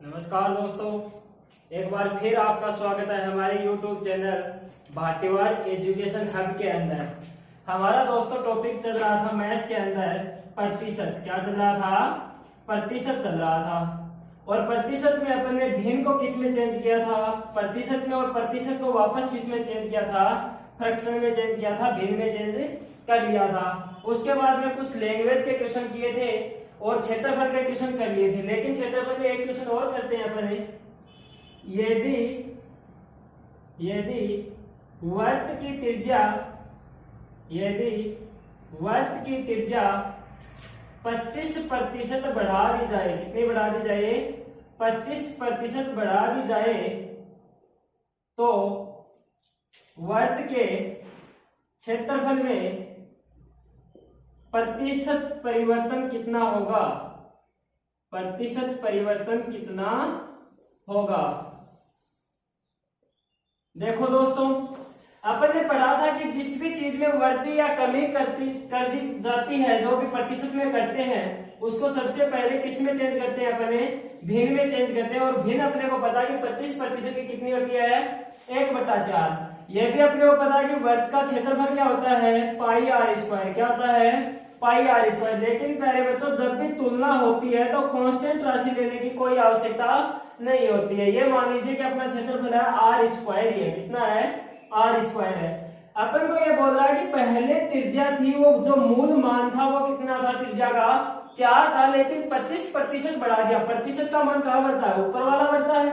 नमस्कार दोस्तों, एक बार फिर आपका स्वागत है हमारे YouTube चैनल भाटीवाड़ एजुकेशन हब के अंदर। हमारा दोस्तों टॉपिक चल रहा था मैथ के अंदर प्रतिशत। क्या चल रहा था? प्रतिशत चल रहा था। और प्रतिशत में अपन ने भिन्न को किस में चेंज किया था? प्रतिशत में। और प्रतिशत को वापस किस में चेंज किया था? फ्रैक्शन में चेंज किया था, भिन्न में चेंज कर लिया था। उसके बाद में कुछ लैंग्वेज के क्वेश्चन किए थे और क्षेत्रफल के क्वेश्चन कर लिए थे। लेकिन क्षेत्रफल में एक क्वेश्चन और करते हैं अपन। यदि वर्त की त्रिज्या 25% बढ़ा दी जाए, कितनी बढ़ा दी जाए? 25% बढ़ा दी जाए तो वर्त के क्षेत्रफल में प्रतिशत परिवर्तन कितना होगा? प्रतिशत परिवर्तन कितना होगा? देखो दोस्तों, अपन ने पढ़ा था कि जिस भी चीज में वृद्धि या कमी कर दी जाती है, जो भी प्रतिशत में करते हैं, उसको सबसे पहले किस में चेंज करते हैं? अपने भिन्न में चेंज करते हैं। और भिन्न अपने को पता है कि 25% की कितनी होती है? 1/4। यह भी अपने को पता है कि वर्त का क्षेत्रफल क्या होता है? पाई आर स्क्वायर। क्या होता है? पाई आर स्क्वायर। लेकिन प्यारे बच्चों, जब भी तुलना होती है तो कांस्टेंट राशि लेने की कोई आवश्यकता नहीं होती है। ये मान लीजिए कि अपना क्षेत्रफल है आर स्क्वायर ही है। कितना है? आर स्क्वायर है। अपन को ये बोल रहा है कि पहले त्रिज्या थी, वो जो मूल मान था वो कितना था? त्रिज्या का 4 था, लेकिन 25% बढ़ा दिया। प्रतिशत का मान कहाँ बढ़ता है? ऊपर वाला बढ़ता है।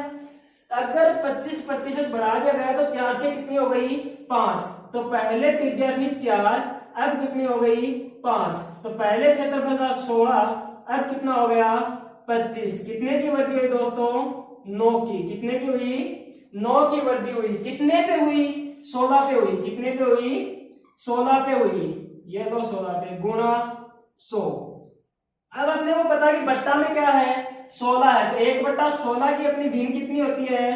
अगर 25% बढ़ा दिया गया तो 4 से कितनी हो गई? 5। तो पहले त्रिज्या थी 4, अब कितनी हो गई? 5। तो पहले क्षेत्रफल था 16, अब कितना हो गया? 25। कितने की वृद्धि हुई दोस्तों? 9 की। कितने की हुई? 9 की वृद्धि हुई। कितने पे हुई? 16 पे हुई। कितने पे हुई? 16 पे हुई। ये तो 16 पे गुणा 100। अब अपने को पता कि बट्टा में क्या है? 16 है। तो 1/16 की अपनी भिन्न कितनी होती है?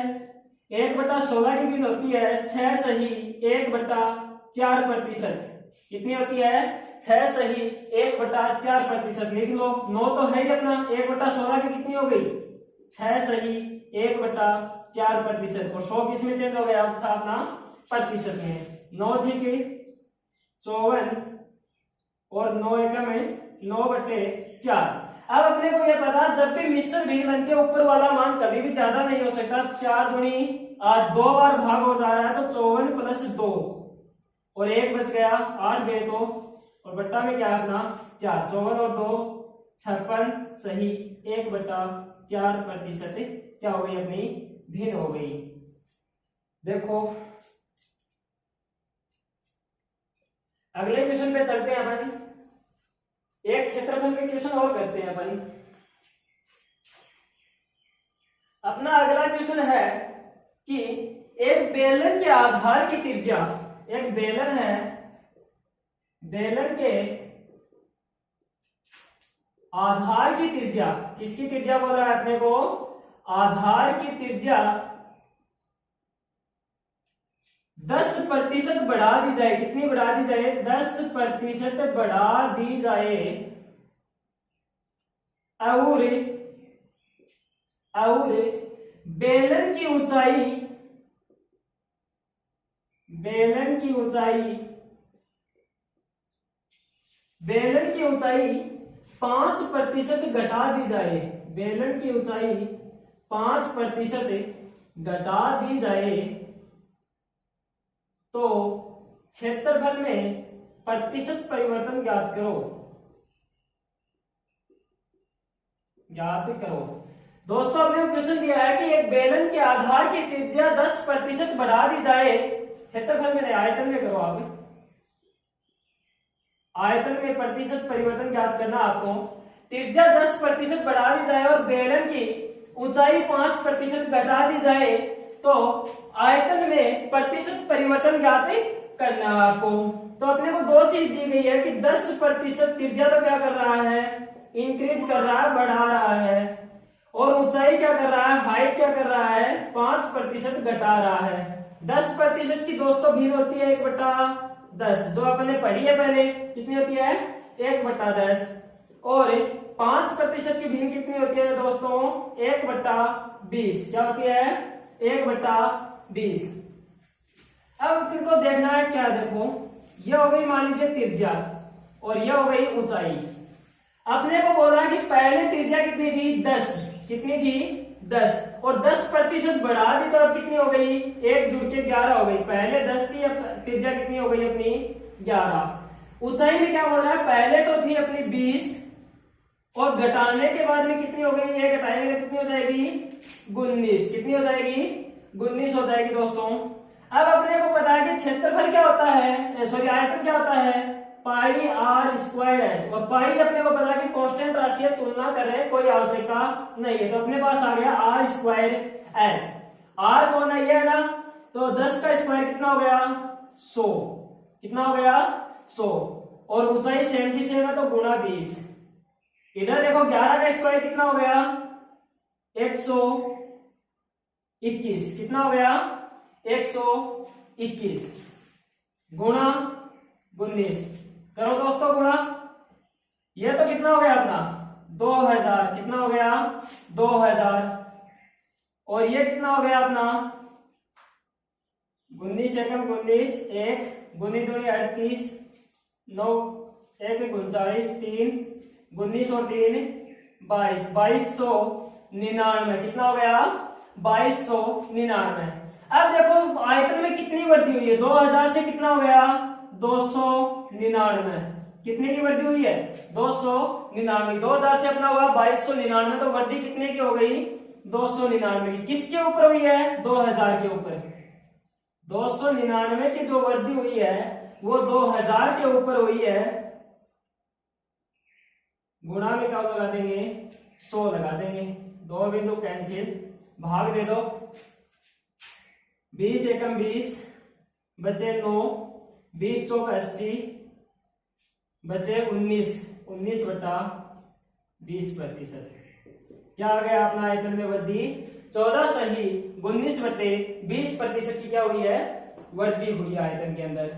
1/16 की भिन्न होती है 6 सही 1/4%। कितनी होती है? 6 सही 1/4%। लिख लो। 9 तो है ही अपना। 1/16 की कितनी हो गई? 6 सही 1/4%। और 100 किस में चेंज हो गया? था अपना प्रतिशत में। 9 6 54 और 9 एकम में 9/4। अब अपने को यह पता, जब भी मिश्र भिन्न बनते ऊपर वाला मान कभी भी ज्यादा नहीं हो सकता। 4 दूनी 8, 2 बार भाग हो जा रहा है तो 54 + 2 और 1 बच गया, 8 गए तो, और बट्टा में क्या है अपना? 4। 54 और 2 56 सही 1/4% क्या हो गई? अपनी भिन्न हो गई। देखो अगले क्वेश्चन पे चलते हैं अपन। एक क्षेत्रफल के क्वेश्चन और करते हैं अपन। अपना अगला क्वेश्चन है कि एक बेलन के आधार की त्रिज्या, एक बेलन है, बेलन के आधार की त्रिज्या, किसकी त्रिज्या बोल रहा है अपने को? आधार की त्रिज्या 10% बढ़ा दी जाए। कितनी बढ़ा दी जाए? 10% बढ़ा दी जाए और बेलन की ऊंचाई, बेलन की ऊंचाई 5% घटा दी जाए। बेलन की ऊंचाई 5% घटा दी जाए तो क्षेत्रफल में प्रतिशत परिवर्तन ज्ञात करो। ज्ञात करो। दोस्तों, हमने क्वेश्चन दिया है कि एक बेलन के आधार की त्रिज्या 10% बढ़ा दी जाए। क्षेत्रफल में, आयतन में करो आप। आयतन में प्रतिशत परिवर्तन ज्ञात करना आपको। त्रिज्या 10% बढ़ा दी जाए और बेलन की ऊंचाई 5% घटा दी जाए तो आयतन में प्रतिशत परिवर्तन ज्ञात करना है आपको। तो अपने को दो चीज दी गई है कि 10% त्रिज्या तो क्या कर रहा है? इंक्रीज कर रहा है, बढ़ा रहा है। और ऊंचाई क्या कर रहा है? हाइट क्या कर रहा है? 5% घटा रहा है। 10% की दोस्तों भिन्न होती है 1/10, जो अपने पढ़ी है पहले। कितनी होती है? 1/10। और 5% की भिन्न कितनी होती है दोस्तों? 1/20। क्या होती है? 1/20। अब इनको देखना है क्या, देखो ये हो गई मान लीजिए त्रिज्या और ये हो गई ऊंचाई। अपने को बोल रहा है कि पहले त्रिज्या कितनी थी? 10। कितनी थी? 10। और 10% बढ़ा दी तो अब कितनी हो गई? 1 जुड़ के 11 हो गई। पहले 10 थी, अब त्रिज्या कितनी हो गई अपनी? 11। ऊंचाई में क्या बोल रहा है? पहले तो थी अपनी 20 और घटाने के बाद में कितनी हो गई? ये घटाएंगे कितनी हो जाएगी? 19। कितनी हो जाएगी? 19 हो जाएगी दोस्तों। अब अपने को पता है कि क्षेत्रफल क्या होता है, सॉरी आयतन क्या होता है? पाई आर स्क्वायर एच। और पाई अपने को पता है कि कांस्टेंट राशि है, तुलना कर रहे हैं, कोई आवश्यकता नहीं है। तो अपने पास आ गया आर स्क्वायर एच। आर कौन है? ये है ना। तो 10 का स्क्वायर कितना हो गया? 100। कितना हो गया? 100। और ऊंचाई सेम की सेम है तो गुणा 20। इधर देखो 11 का स्क्वायर कितना हो गया? 121। कितना हो गया? 121 गुणा 19। करो दोस्तों गुणा। ये तो कितना हो गया अपना? 2000। कितना हो गया? 2000। और ये कितना हो गया अपना? 19 एकम 19, 1 गुनी दूनी 38, 9 1 39, 3 19 और 3 22, 2299। कितना हो गया? 2299। अब देखो आयतन में कितनी वृद्धि हुई है? 2000 से कितना हो गया? 299। कितने की वृद्धि हुई है? 299। 2000 से अपना हुआ 2299, तो वृद्धि कितने की हो गई? 299 की। किसके ऊपर हुई है? 2000 के ऊपर। 299 की जो वृद्धि हुई है वो 2000 के ऊपर हुई है। गुणा में क्या लगा देंगे? 100 लगा देंगे। 2 बिंदु कैंसिल, भाग दे दो। 20 एकम 20 बचे 9, 20 चौक 80 बचे 19, 19/20%। क्या आ गया अपना आयतन में वृद्धि? 14 सही 19/20% की क्या हुई है? वृद्धि हुई है आयतन के अंदर।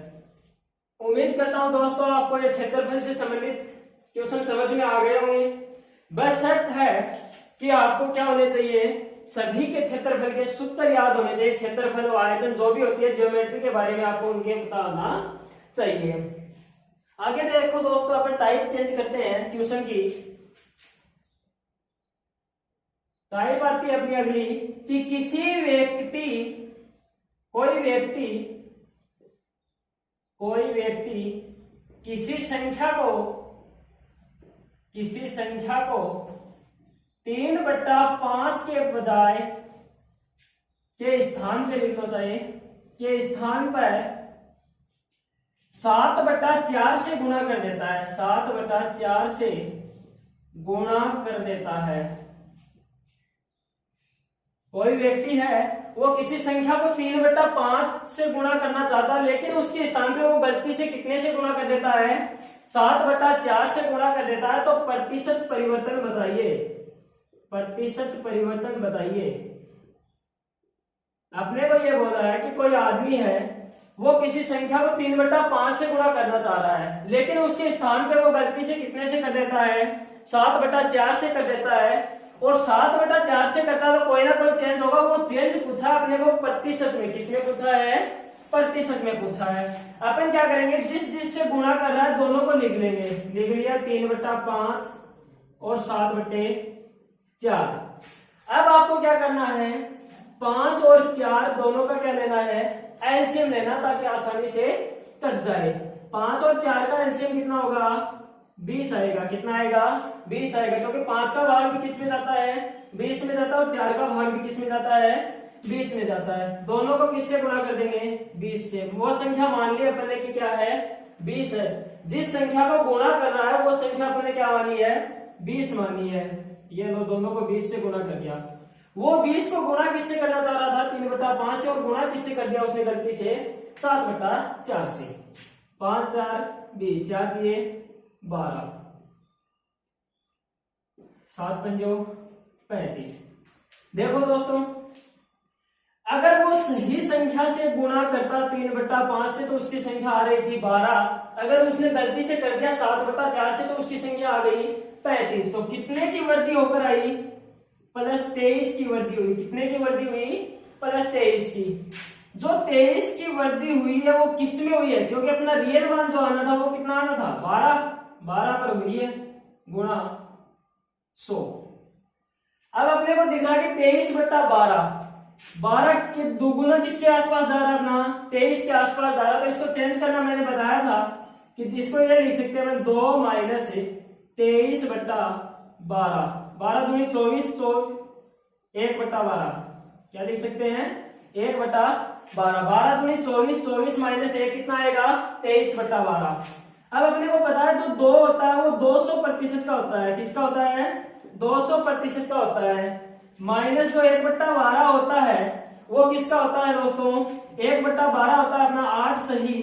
उम्मीद करता हूं दोस्तों आपको ये क्षेत्रफल से संबंधित क्वेश्चन समझ में आ गए होंगे। बस शर्त है कि आपको क्या होने चाहिए? सभी के क्षेत्रफल के सूत्र याद होने चाहिए। क्षेत्रफल और आयतन जो भी होती है ज्योमेट्री के बारे में आपको उनके पता होना चाहिए। आगे देखो दोस्तों, अपन टाइप चेंज करते हैं क्वेश्चन की। टाइप आती है अपनी अगली कि कोई व्यक्ति किसी संख्या को 3/5 के बजाय के स्थान पे लिखना चाहिए, के स्थान पर 7/4 से गुणा कर देता है। 7/4 से गुणा कर देता है। कोई व्यक्ति है वो किसी संख्या को 3/5 से गुणा करना चाहता है, लेकिन उसके स्थान पे वो गलती से कितने से गुणा कर देता है? 7/4 से गुणा कर देता है। तो प्रतिशत परिवर्तन बताइए। प्रतिशत परिवर्तन बताइए। अपने को ये बोल रहा है कि कोई आदमी है वो किसी संख्या को 3/5 से गुणा करना चाह रहा है, लेकिन उसके स्थान पे वो गलती से कितने से कर देता है? 7/4 से कर देता है। और 7/4 से करता है तो कोई ना कोई चेंज होगा। वो चेंज पूछा अपने को प्रतिशत में। किसमें पूछा है? प्रतिशत में पूछा है। अपन क्या करेंगे? जिस से गुणा कर रहा है दोनों को लिख लेंगे। लिख लिया 3/5 और 7/4। अब आपको क्या करना है? 5 और 4 दोनों का क्या लेना है? एलसीएम लेना, ताकि आसानी से कट जाए। 5 और 4 का एलसीएम कितना होगा? 20 आएगा। कितना आएगा? 20 आएगा, क्योंकि 5 का भाग भी किस में जाता है? 20 में जाता है। और 4 का भाग भी किस में जाता है? 20 में जाता है। दोनों को किससे गुणा कर देंगे? 20 से। वो संख्या मान ली अपने की क्या है? 20 है। जिस संख्या को गुणा कर रहा है वो संख्या अपने क्या मानी है? 20 मानी है। ये दोनों को 20 से गुणा कर दिया। वो 20 को गुणा किससे करना चाह रहा था? 3/5 से। और गुणा किससे कर दिया उसने गलती से? 7/4 से। 5 4 20, 4 दिए 12, 7 पंजो 35। देखो दोस्तों, अगर वो सही संख्या से गुणा करता 3/5 से तो उसकी संख्या आ रही थी 12। अगर उसने गलती से कर दिया 7/4 से तो उसकी संख्या आ गई 35। तो कितने की वृद्धि होकर आई? +23 की वृद्धि हुई। कितने की वृद्धि हुई? +23 की। जो 23 की वृद्धि हुई है वो किस में हुई है? क्योंकि अपना रियल मान जो आना था वो कितना आना था? 12 पर हुई है गुणा 100। अब अपने को दिख रहा है कि 23/12 के दोगुना किसके आसपास जा रहा है? अपना 23 के आसपास जा रहा है। तो इसको चेंज करना मैंने बताया था कि इसको ये लिख सकते हैं 2 - 23/12। 12 दूनी 24, 1/12 क्या लिख सकते हैं? 1/12। 12 दूनी 24, 24 - 1 कितना आएगा? 23/12। अब अपने को पता है जो 2 होता है वो 200% का होता है। किसका होता है? 200% का होता है। माइनस जो 1/12 होता है वो किसका होता है दोस्तों? 1/12 होता है अपना 8 सही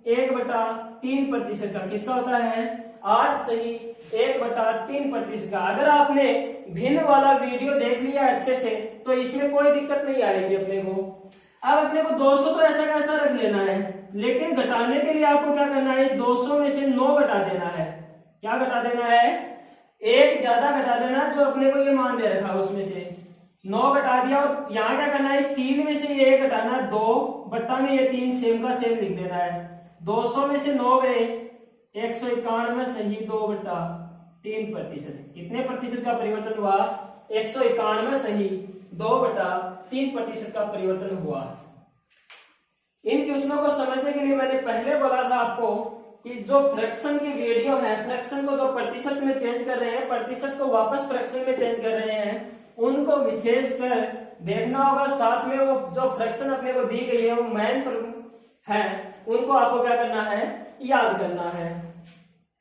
1/3% का। किसका होता है? 8 सही 1/3% का। अगर आपने भिन्न वाला वीडियो देख लिया अच्छे से तो इसमें कोई दिक्कत नहीं आएगी अपने को। अब अपने को 200 तो ऐसा कैसा रख लेना है, लेकिन घटाने के लिए आपको क्या करना है? इस 200 में से 9 घटा देना है। क्या घटा देना है? एक ज्यादा घटा देना जो अपने को ये मान दे रखा है उसमें से 9 घटा दिया। और यहाँ क्या करना है? इस 3 में से ये घटाना 2 बट्टा में ये 3 सेम का सेम लिख देना है। 200 में से 9 गए 191 सही 2/3%। कितने प्रतिशत का परिवर्तन हुआ? 191 सही 2/3% का परिवर्तन हुआ। इन क्वेश्चनों को समझने के लिए मैंने पहले बोला था आपको कि जो फ्रैक्शन की वीडियो है, फ्रैक्शन को जो प्रतिशत में चेंज कर रहे हैं, प्रतिशत को वापस फ्रैक्शन में चेंज कर रहे हैं, उनको विशेष कर देखना होगा। साथ में वो जो फ्रैक्शन अपने को दी गई है वो मेन है, उनको आपको क्या करना है? याद करना है।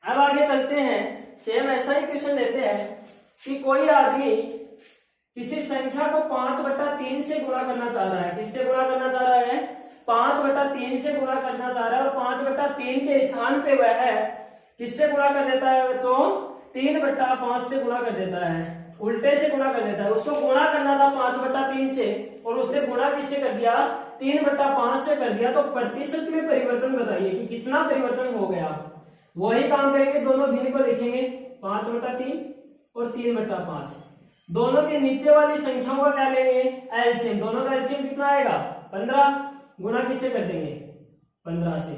अब आगे चलते हैं। सेम ऐसा ही क्वेश्चन लेते हैं कि कोई आदमी किसी संख्या को 5/3 से गुणा करना चाह रहा है। किससे गुणा करना चाह रहा है? 5/3 से गुणा करना चाह रहा है। और 5/3 के स्थान पे वह किससे गुणा कर देता है बच्चों? 3/5 से गुणा कर देता है। उल्टे से गुणा कर देता है। उसको गुणा करना था 5/3 से और उसने गुणा किससे कर दिया? 3/5 से कर दिया। तो प्रतिशत में परिवर्तन बताइए कि कितना परिवर्तन हो गया। वही काम करेंगे, दोनों भिन्न को लिखेंगे 5/3 और 3/5। दोनों के नीचे वाली संख्याओं का क्या लेंगे? एलसीएम। दोनों का एलसीएम कितना आएगा? 15। गुणा किससे कर देंगे? 15 से।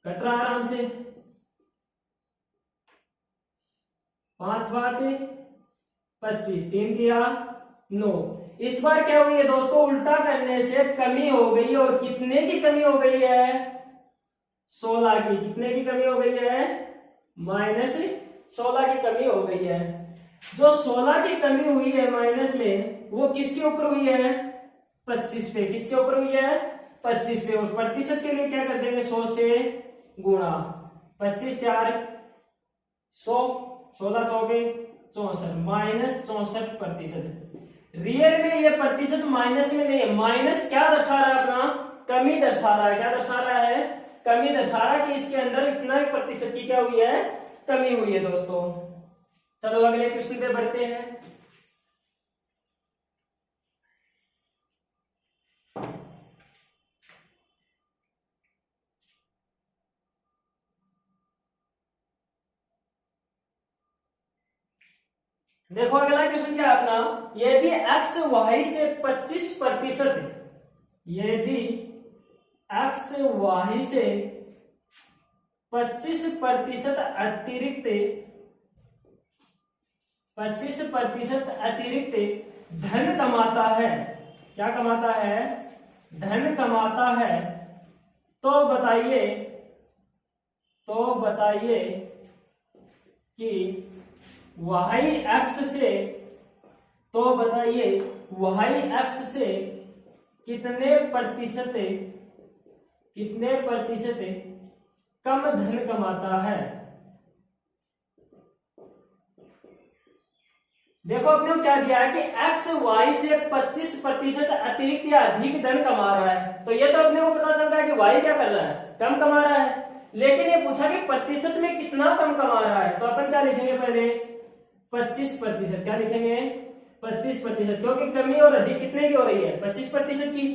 कट रहा आराम से। 5 - 5 25, 3 दिया 9। इस बार क्या हुई है दोस्तों? उल्टा करने से कमी हो गई। और कितने की कमी हो गई है? 16 की। कितने की कमी हो गई है? -16 की कमी हो गई है। जो 16 की कमी हुई है माइनस में, वो किसके ऊपर हुई है? 25 पे। किसके ऊपर हुई है? 25 पे। और प्रतिशत के लिए क्या कर देंगे? 100 से गुणा। 25 4 100, 16 चौके 64 -64%। रियल में ये प्रतिशत माइनस में नहीं है। माइनस क्या दर्शा रहा है? अपना कमी दर्शा रहा है। क्या दर्शा रहा है? कमी दर्शा रहा है कि इसके अंदर इतना प्रतिशत की क्या हुई है? कमी हुई है दोस्तों। चलो अगले क्वेश्चन पे बढ़ते हैं। देखो अगला क्वेश्चन क्या है अपना? यदि x y से 25%, यदि x y से 25% अतिरिक्त 25% अतिरिक्त धन कमाता है। क्या कमाता है? धन कमाता है। तो बताइए कि y x से, तो बताइए y x से कितने प्रतिशत कम धन कमाता है। देखो अपने को क्या दिया है कि x y से 25% अतिरिक्त या अधिक धन कमा रहा है। तो ये तो अपने को पता चल रहा है कि y क्या कर रहा है? कम कमा रहा है। लेकिन ये पूछा कि प्रतिशत में कितना कम कमा रहा है। तो अपन क्या लिखेंगे? पहले 25%। क्या लिखेंगे? 25%। क्योंकि कमी और अधिक कितने की हो रही है? 25% की।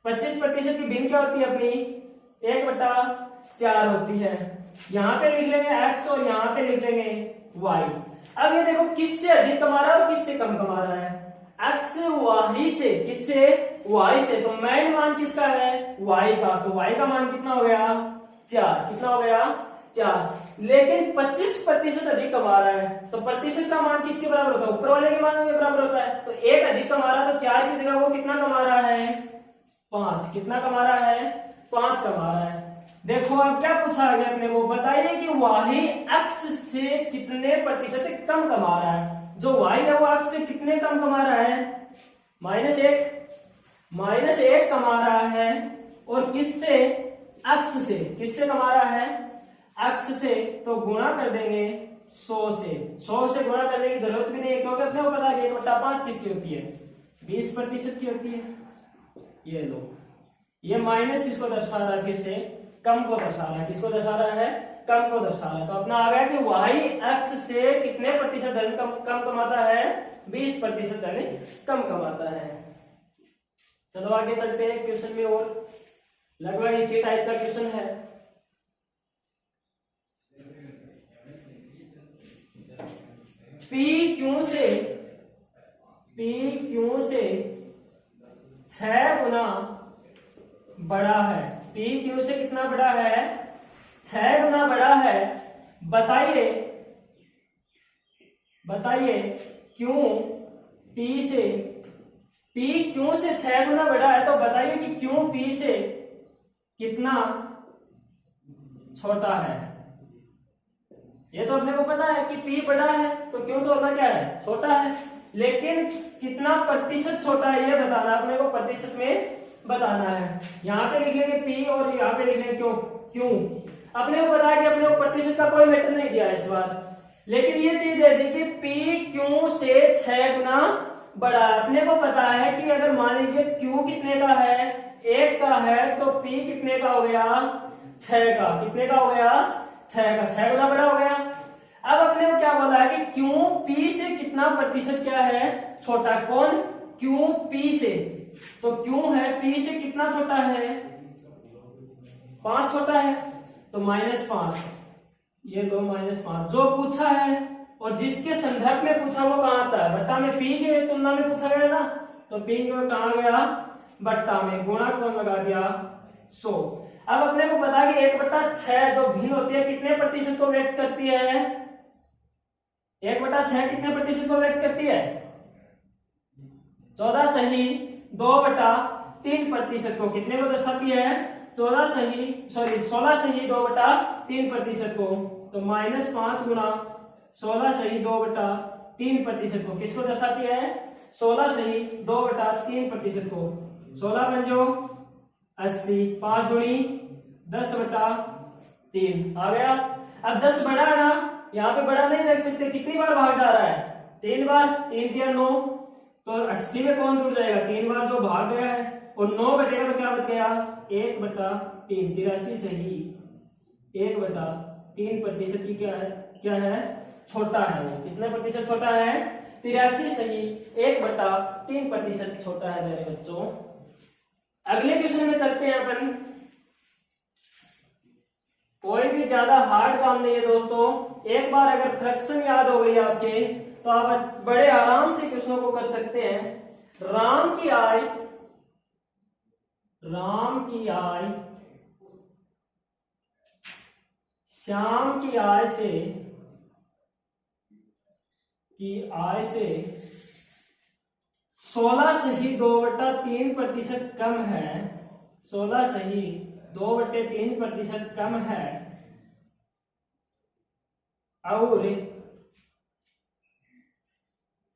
25% की भिन्न क्या होती है अपनी? 1/4 होती है। यहाँ पे लिख लेंगे x और यहाँ पे लिख लेंगे वाई। अब ये देखो किससे अधिक कमा रहा है और किससे कम कमा रहा है, एक्स वाई से, किससे, वाई से। तो मेन मान किसका है, वाई का, तो वाई का मान कितना हो गया 4, कितना हो गया 4। लेकिन 25% अधिक कमा रहा है, तो प्रतिशत का मान किसके बराबर होता है, ऊपर वाले के मान के बराबर होता है। तो 1 अधिक कमा रहा है, तो 4 की जगह वो कितना कमा रहा है 5, कितना कमा रहा है 5 कमा रहा है। देखो अब क्या पूछा गया अपने को, बताइए कि वाई एक्स से कितने प्रतिशत कम कमा रहा है। जो वाई है वो एक्स से कितने कम कमा रहा है, -1 कमा रहा है। और किससे, एक्स से, किससे कमा रहा है एक्स से। तो गुणा कर देंगे 100 से, 100 से गुणा करने की जरूरत भी नहीं है, क्योंकि अपने को पता है 1/5 किसकी होती है 20% की होती है। ये लो, ये माइनस किसको दर्शा रहा है, फिर से कम को दर्शा रहा है, किसको दर्शा रहा है, कम को दर्शा रहा है। तो अपना आ गया कि वाई एक्स से कितने प्रतिशत धन कम कमाता है, 20% धन कम कमाता है। चलो आगे चलते हैं क्वेश्चन में, और लगभग इसी टाइप का क्वेश्चन है। पी क्यू से 6 गुना बड़ा है, पी क्यू से कितना बड़ा है 6 गुना बड़ा है। बताइए क्यों पी क्यू से 6 गुना बड़ा है, तो बताइए कि क्यों पी से कितना छोटा है। ये तो अपने को पता है कि पी बड़ा है, तो क्यों तो अपना क्या है छोटा है, लेकिन कितना प्रतिशत छोटा है ये बताना, अपने को प्रतिशत में बताना है। यहाँ पे लिख लेंगे पी और यहाँ पे लिख लेंगे क्यों। अपने को पता है कि अपने को प्रतिशत का कोई मैटर नहीं दिया इस बार, लेकिन ये चीज दे दी कि पी क्यू से 6 गुना बड़ा है। अपने को पता है कि अगर मान लीजिए क्यू कितने का है 1 का है, तो पी कितने का हो गया 6 का, कितने का हो गया 6 का, 6 गुना बड़ा हो गया। अब अपने को क्या बोला है कि क्यू पी से कितना प्रतिशत क्या है छोटा, कौन, क्यू पी से। तो क्यू है पी से कितना छोटा है 5 छोटा है, तो -5, ये दो -5 जो पूछा है और जिसके संदर्भ में पूछा वो कहां आता है, बट्टा में, पी के तुलना में पूछा गया ना, तो पी के कहां गया बट्टा में, गुणा कौन लगा दिया 100। अब अपने को पता है कि 1/6 जो भिन्न होती है कितने प्रतिशत को व्यक्त करती है, 1/6 कितने प्रतिशत को व्यक्त करती है 14 सही 2/3% को, कितने को दर्शाती है 16 सही 2/3% को। तो -5 गुना 16 सही 2/3% को किसको दर्शाती है 16 सही 2/3% को। 16 पंजो 80, 5 दूनी 10/3 आ गया। अब 10 बड़ा है ना, यहाँ पे बड़ा नहीं रख सकते, कितनी बार भाग जा रहा है 3 बार, 3 3 9, तो 80 में कौन जुड़ जाएगा 3 बार जो भाग गया है, और 9 घटेगा तो क्या बच गया 1/3, 83 सही 1/3% की क्या है छोटा है, वो कितने प्रतिशत छोटा है 83 सही 1/3% छोटा है मेरे बच्चों। अगले क्वेश्चन में चलते हैं अपन, कोई भी ज्यादा हार्ड काम नहीं है दोस्तों, एक बार अगर फ्रैक्शन याद हो गई आपके तो आप बड़े आराम से क्वेश्चनों को कर सकते हैं। राम की आय श्याम की आय से 16 सही 2/3% कम है, 16 सही 2/3% कम है, और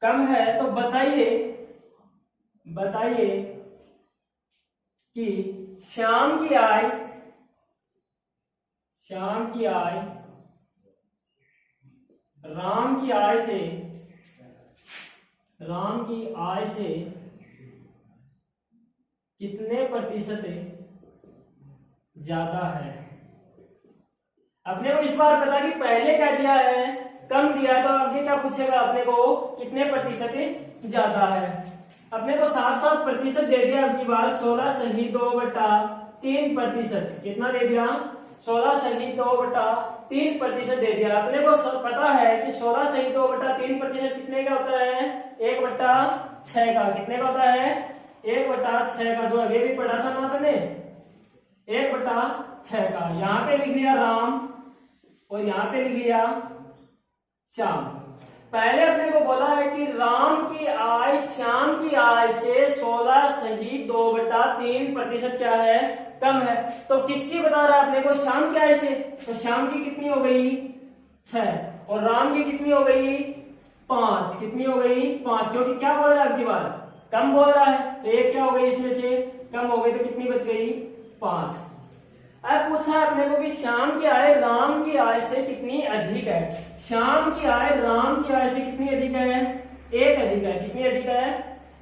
कम है, तो बताइए कि श्याम की आय राम की आय से कितने प्रतिशत ज्यादा है। अपने को इस बार पता कि पहले क्या दिया है कम दिया है, तो आगे क्या पूछेगा अपने को कितने प्रतिशत ज्यादा है। अपने को साफ प्रतिशत दे दिया अब की बार 16 सही 2/3%, कितना दे दिया 16 सही 3% दे दिया। अपने को पता है कि 16 सही 2/3% कितने का होता है? 1/6 का। कितने का होता है? 1/6 का, जो अभी भी पढ़ा था ना अपने, 1/6 का। यहाँ पे लिख लिया राम और यहाँ पे लिख लिया श्याम। पहले अपने को बोला है कि राम की आय श्याम की आय से 16 सही 2/3% क्या है? कम है। तो किसकी बता रहा है अपने को? श्याम की आय से। तो श्याम की कितनी हो गई? 6। और राम की कितनी हो गई? 5। कितनी हो गई? 5। क्योंकि क्या बोल रहा है अब की बार? कम बोल रहा है। तो एक क्या हो गई इसमें से? कम हो गई। तो कितनी बच गई? 5। अब पूछा अपने को कि श्याम की आय राम की आय से कितनी अधिक है? श्याम की आय राम की आय से कितनी अधिक है? 1 अधिक है। कितनी अधिक है?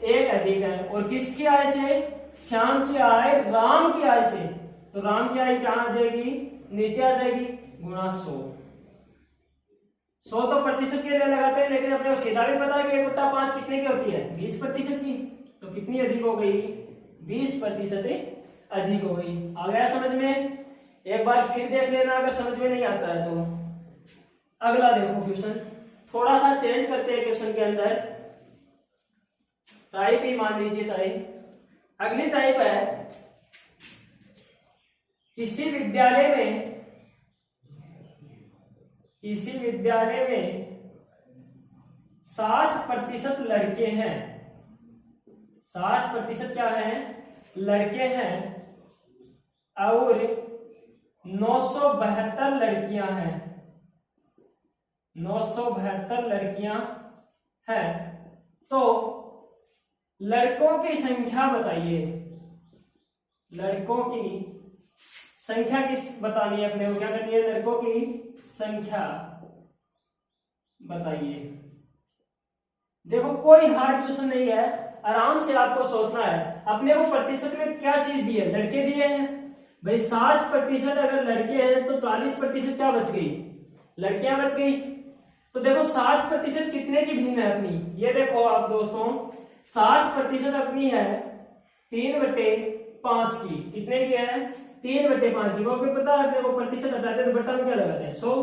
1 अधिक है। और किसकी आय से? श्याम की आय राम की आय से। तो राम की आय कहां आ जाएगी? नीचे आ जाएगी, गुणा 100। 100 तो प्रतिशत के लिए लगाते हैं, लेकिन अपने को सीधा भी पता है कि 1/5 कितने की होती है? 20% की। तो कितनी अधिक हो गई? 20% अधिक हो गई। आ गया समझ में? एक बार फिर देख लेना अगर समझ में नहीं आता है तो। अगला देखो क्वेश्चन, थोड़ा सा चेंज करते हैं क्वेश्चन के अंदर। टाइप ही मान लीजिए चाहे। अगली टाइप है, किसी विद्यालय में 60% लड़के हैं। 60% क्या है? लड़के हैं और 972 लड़कियां हैं। 972 लड़कियां हैं। तो लड़कों की संख्या बताइए। लड़कों की संख्या किस बतानी है अपने को? क्या करनी है? लड़कों की संख्या बताइए। देखो कोई हार्ड क्वेश्चन नहीं है, आराम से आपको सोचना है। अपने को प्रतिशत में क्या चीज दी है? लड़के दिए हैं भाई। 60% अगर लड़के हैं तो 40% क्या बच गई? लड़कियां बच गई। तो देखो 60% कितने की भिन्न है अपनी? ये देखो आप दोस्तों, 60% अपनी है 3/5 की। कितने की है? 3/5 की। क्योंकि पता है अपने को प्रतिशत हटाते हैं तो बट्टा में क्या लगाते हैं? 100।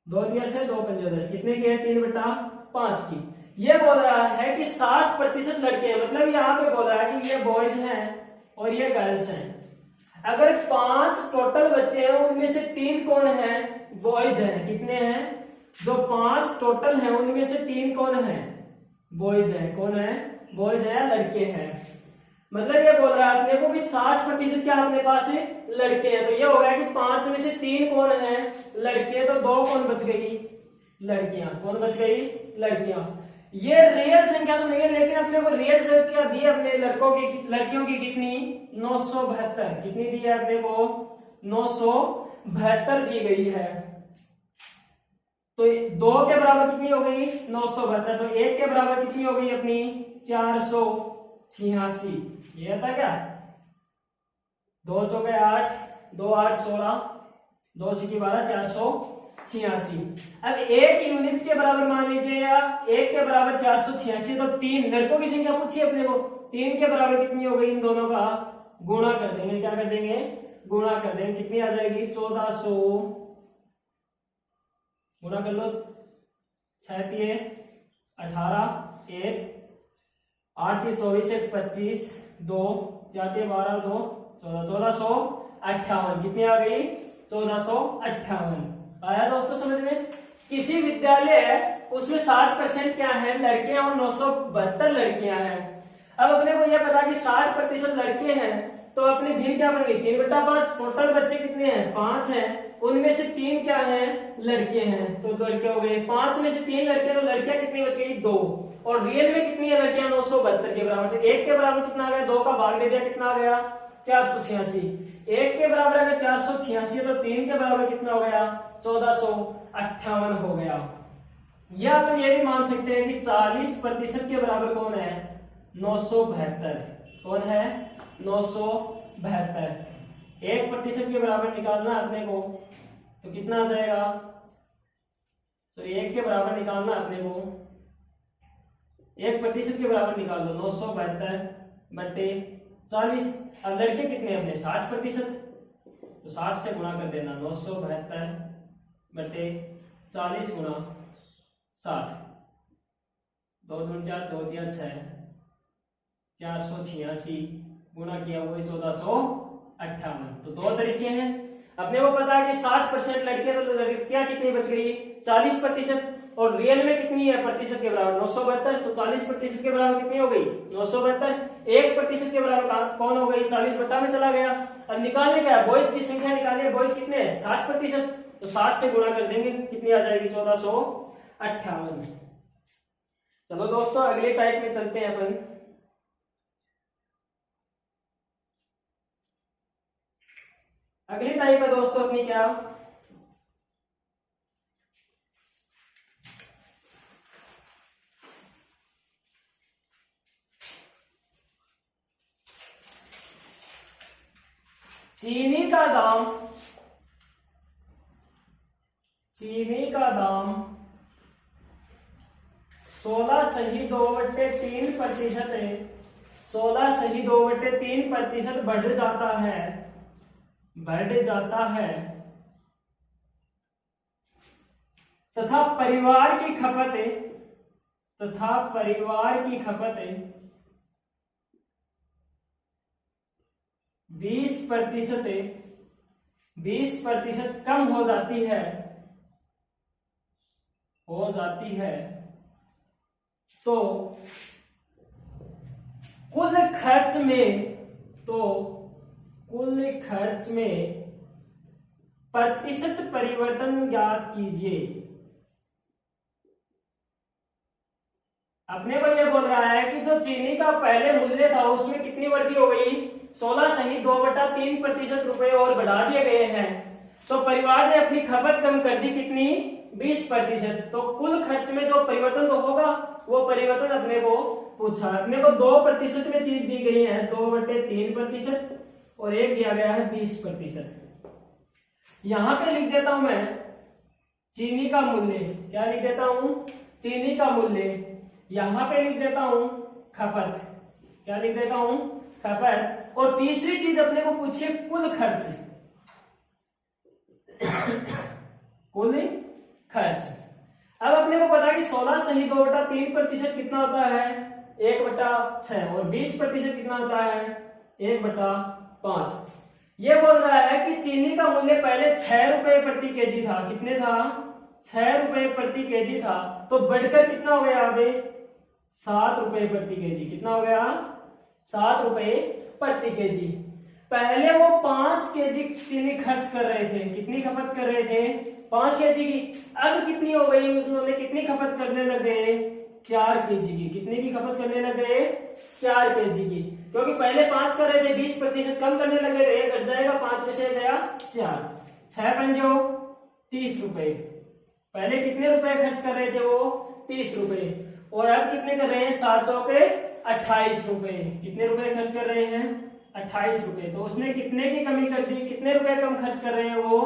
2 दिया से 2 पंजे 10। कितने की है? 3/5 की। ये बोल रहा है कि 60% लड़के हैं, मतलब यहाँ पे बोल रहा है कि ये बॉयज हैं और ये गर्ल्स हैं। अगर 5 टोटल बच्चे हैं उनमें से 3 कौन है? बॉयज हैं। कितने हैं? जो 5 टोटल हैं उनमें से 3 कौन है? बॉयज हैं। कौन है? बॉयज है, लड़के हैं। मतलब ये बोल रहा है अपने को कि 60% क्या अपने पास है? लड़के हैं। तो ये हो गया कि 5 में से 3 कौन है? लड़के। तो 2 कौन बच गई? लड़कियां। कौन बच गई? लड़कियां। ये रियल संख्या तो नहीं है, लेकिन अपने को रियल संख्या दी है अपने लड़कियों की कितनी? 972। कितनी दी है अपने को? 972 दी गई है। तो 2 के बराबर कितनी हो गई? 972। तो 1 के बराबर कितनी हो गई अपनी? 486। ये था क्या? 2 चौके 8, 2 8 16, 2 6 12, 486। अब 1 यूनिट के बराबर मान लीजिए, या 1 के बराबर 486। तो 3 लड़कों की संख्या पूछी अपने को। 3 के बराबर कितनी हो गई? इन दोनों का गुणा कर देंगे। क्या कर देंगे? गुणा कर देंगे। कितनी आ जाएगी? 1400। गुणा कर लो। 6 3 18, 1 8 3 24, 1 25, 2 4 3 12, 2 14, 1458। कितनी आ गई? 1458। आया दोस्तों समझ में? किसी विद्यालय है उसमें 60% क्या है? लड़के हैं और 972 लड़कियां हैं। अब अपने को यह पता कि 60% लड़के हैं, तो अपनी भिन्न क्या बन गई? 3/5। टोटल बच्चे कितने हैं? 5 हैं। उनमें से 3 क्या हैं? लड़के हैं। तो 2 लड़के हो गए। 5 में से 3 लड़के, तो लड़कियां कितनी बच गई? 2। और रियल में कितनी है लड़कियां? 972 के बराबर। तो 1 के बराबर कितना आ गया? 2 का भाग दे दिया, कितना आ गया? 486। 1 के बराबर अगर 486 है तो 3 के बराबर कितना हो गया? 1458 हो गया। या अपन ये भी मान सकते हैं कि 40% के बराबर कौन है? 972। कौन है? 972। 1% के बराबर निकालना अपने को, तो कितना आ जाएगा? सॉरी 1 के बराबर निकालना अपने को, 1% के बराबर निकाल दो। 972 बटे 40। अब लड़के कितने अपने? 60%। तो 60 से गुणा कर देना, 972 बटे 40 गुणा 60, 2 दूनी 4, 2 दिया 6, 486 गुणा किया हुआ 1458। तो दो तरीके हैं। अपने को पता है कि 60% लड़कियां, तो लड़कियां कितनी बच गई 40%, और रियल में कितनी है प्रतिशत के बराबर 972, तो 40% के बराबर कितनी हो गई 972। 1% के बराबर कौन हो गई 40 बट्टा में चला गया। अब निकालने का है बॉयज की संख्या निकालनी है, बॉयज कितने हैं 60%, तो 60 से गुणा कर देंगे, कितनी आ जाएगी 1458। चलो दोस्तों अगले टाइप में चलते हैं अपन। अगली टाइप है दोस्तों अपनी क्या, चीनी का दाम 16.2/3% है, 16.2/3% बढ़ जाता है तथा परिवार की खपत 20% कम हो जाती है, तो कुल खर्च में प्रतिशत परिवर्तन ज्ञात कीजिए। अपने को यह बोल रहा है कि जो चीनी का पहले मूल्य था उसमें कितनी वृद्धि हो गई 16.2/3% रुपए और बढ़ा दिए गए हैं, तो परिवार ने अपनी खपत कम कर दी कितनी 20%, तो कुल खर्च में जो परिवर्तन तो होगा वो परिवर्तन अपने को पूछा। अपने को 2% में चीज दी गई है 2/3% और एक दिया गया है 20%। यहां पे लिख देता हूं मैं चीनी का मूल्य, क्या लिख देता हूं चीनी का मूल्य, यहां पे लिख देता हूं खपत, क्या लिख देता हूं खपत, और तीसरी चीज अपने को पूछिए कुल खर्च। अब अपने को पता है कि 16.2/3% कितना होता है 1/6 और 20% कितना होता है 1/5। ये बोल रहा है कि चीनी का मूल्य पहले 6 रुपए प्रति केजी था, कितने था 6 रुपए प्रति केजी था, तो बढ़कर कितना हो गया अभी 7 रुपए प्रति केजी, कितना हो गया 7 रुपए प्रति केजी। पहले वो 5 केजी चीनी खर्च कर रहे थे, कितनी खपत कर रहे थे 5 केजी की, अब कितनी हो गई उन्होंने कितनी खपत करने लग गए 4 केजी की, कितने की खपत करने लग गए 4 केजी की, क्योंकि पहले 5 कर रहे थे 20% कम करने लगे, एक घट जाएगा 5 में से गया 4, 6 पंजो 30 रुपए, पहले कितने रुपए खर्च कर रहे थे वो 30 रुपए, और अब कितने कर रहे हैं 7 चौके 28 रुपए, कितने रुपए खर्च कर रहे हैं 28 रुपए। तो उसने कितने की कमी कर दी, कितने रुपए कम खर्च कर रहे हैं वो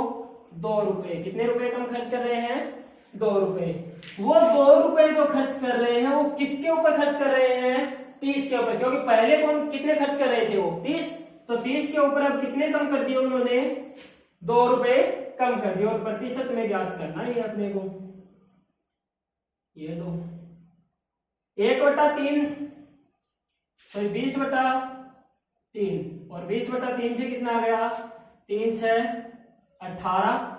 2 रुपए, कितने रुपए कम खर्च कर रहे हैं 2 रुपए। वो 2 रुपए जो खर्च कर रहे हैं वो किसके ऊपर खर्च कर रहे हैं 30 के ऊपर, क्योंकि पहले कौन कितने खर्च कर रहे थे वो 30, तो 30 के ऊपर अब कितने कम कर दिए उन्होंने 2 रुपए कम कर दिए, और प्रतिशत में ज्ञात करना है अपने को, ये दो 1/3 सॉरी 20/3 और 20/3 से कितना आ गया 3 6 18,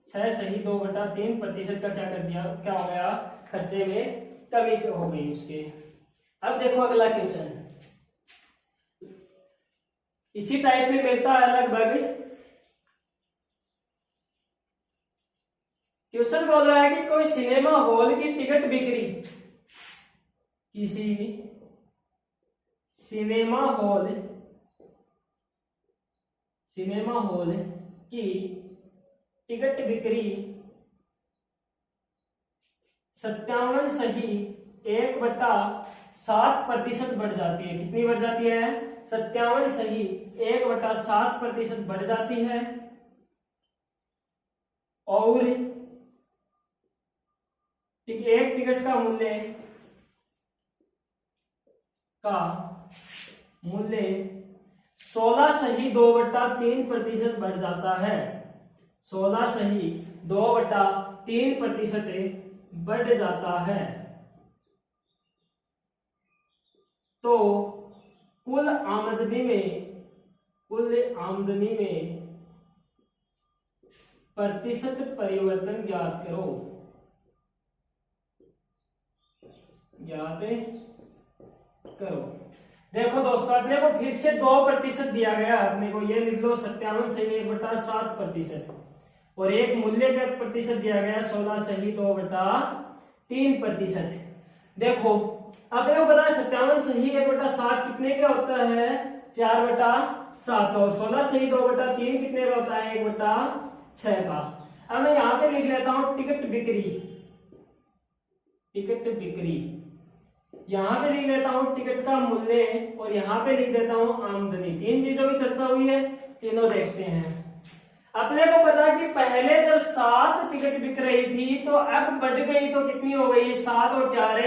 6 सही 2/3% का क्या कर दिया, क्या हो गया खर्चे में कमी हो गई उसके। अब देखो अगला क्वेश्चन इसी टाइप में मिलता है लगभग। क्वेश्चन बोल रहा है कि कोई सिनेमा हॉल की टिकट बिक्री, किसी सिनेमा हॉल की टिकट बिक्री 57.1/7% बढ़ जाती है, कितनी बढ़ जाती है 57.1/7% बढ़ जाती है, और एक टिकट का मूल्य 16.2/3% बढ़ जाता है। 16.2/3% बढ़ जाता है। तो कुल आमदनी में प्रतिशत परिवर्तन ज्ञात करो। देखो दोस्तों, अपने को फिर से 2% दिया गया है। अपने को ये लिख लो 57.1/7%, और एक मूल्य का प्रतिशत दिया गया 16.2/3%। देखो अपने को पता है 57.1/7 कितने का होता है? 4/7, और 16.2/3 कितने का होता है? 1/6 का। अब मैं यहाँ पे लिख लेता हूँ टिकट बिक्री। यहाँ पे लिख देता हूँ टिकट का मूल्य, और यहाँ पे लिख देता हूँ आमदनी। तीन चीजों की चर्चा हुई है, तीनों देखते हैं। अपने को पता कि पहले जब 7 टिकट बिक रही थी, तो अब बढ़ गई तो कितनी हो गई? 7 और 4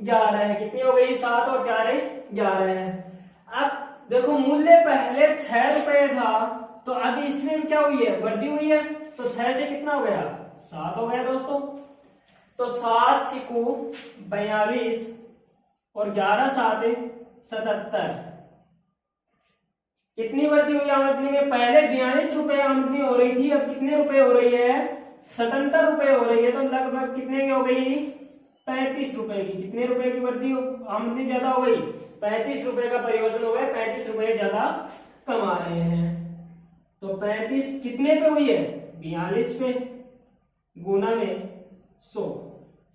11 है। कितनी हो गई? 7 और 4 11 है। अब देखो मूल्य पहले 6 रुपए था, तो अब इसमें क्या हुई है? वृद्धि हुई है। तो 6 से कितना हो गया? 7 हो गया दोस्तों। तो 7 छिकू 42 और 11 7 77। कितनी वृद्धि हुई आमदनी में? पहले 42 रुपए आमदनी हो रही थी, अब कितने रुपए हो रही है? 77 रुपए हो रही है। तो लगभग कितने की हो गई? 35 रुपए की। कितने रुपए की वृद्धि? आमदनी ज्यादा हो गई। 35 रुपए का परिवर्तन हो गया। 35 रुपए ज्यादा कमा रहे हैं। तो 35 कितने पे हुई है? 42 पे, गुना में 100।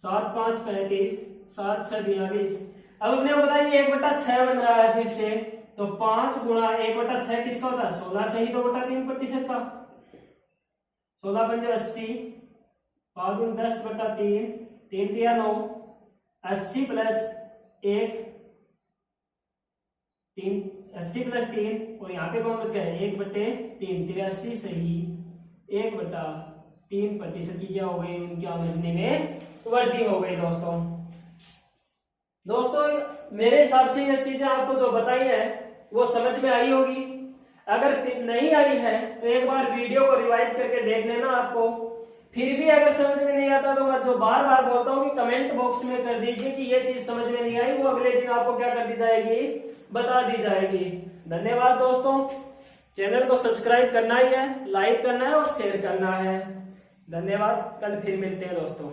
7 5 35, 7 6 42। अब अपने को बताइए 1/6 बन रहा है फिर से, तो 5 गुणा 1/6 किसका होता है? 16.2/3% का। 16 5 80, 5 गुण 10/3, 3 3 9, 80 प्लस 1, 3 और यहाँ पे कौन बच गया? 1/3, 83 सही 1/3% की क्या हो गई? उनकी आमदनी में वृद्धि हो गई। दोस्तों मेरे हिसाब से ये चीजें आपको जो बताई है वो समझ में आई होगी। अगर नहीं आई है तो एक बार वीडियो को रिवाइज करके देख लेना। आपको फिर भी अगर समझ में नहीं आता तो मैं जो बार बार बोलता हूँ कि कमेंट बॉक्स में कर दीजिए कि ये चीज समझ में नहीं आई, वो अगले दिन आपको क्या कर दी जाएगी? बता दी जाएगी। धन्यवाद दोस्तों। चैनल को सब्सक्राइब करना ही है, लाइक करना है और शेयर करना है। धन्यवाद। कल फिर मिलते हैं दोस्तों।